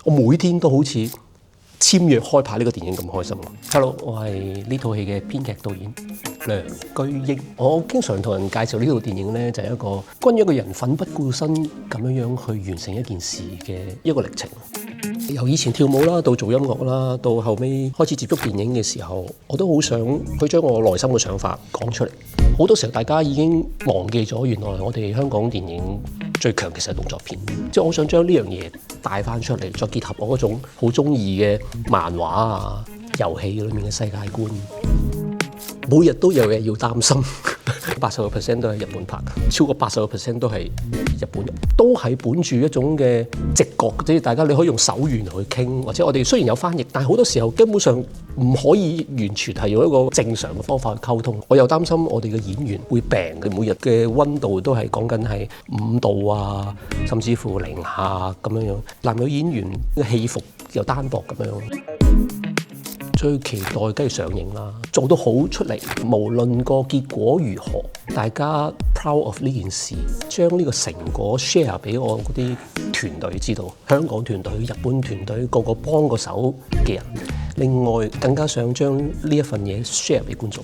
我每天都好似簽約開拍呢個電影咁開心。Hello， 我係呢套戲嘅編劇導演梁居英。我經常同人介紹呢套電影呢，就係一個關於一個人奮不顧身咁樣去完成一件事嘅一個歷程。由以前跳舞啦，到做音樂啦，到後尾開始接觸電影嘅時候，我都好想去將我內心嘅想法講出嚟。好多時候大家已經忘記咗，原來我哋香港電影最強其實係動作片。即係我想將呢樣嘢帶翻出嚟，再結合我嗰種好中意嘅漫畫啊、遊戲裏面嘅世界觀。每日都有嘢要擔心，80% 都係日本拍，超過80% 都係日本人，都係本住一種嘅直覺，即係大家你可以用手語去傾，或者我哋雖然有翻譯，但係好多時候根本上唔可以完全係用一個正常嘅方法去溝通。我又擔心我哋嘅演員會病嘅，每日嘅溫度都係講緊係5度啊，甚至乎零下咁樣樣。男女演員嘅戲服又單薄咁樣。最期待梗係上映啦，做到好出嚟，無論個結果如何，大家 proud of 呢件事，將呢個成果 share 俾我嗰啲團隊知道，香港團隊、日本團隊個個幫過手嘅人，另外更加想將呢一份嘢 share 俾觀眾。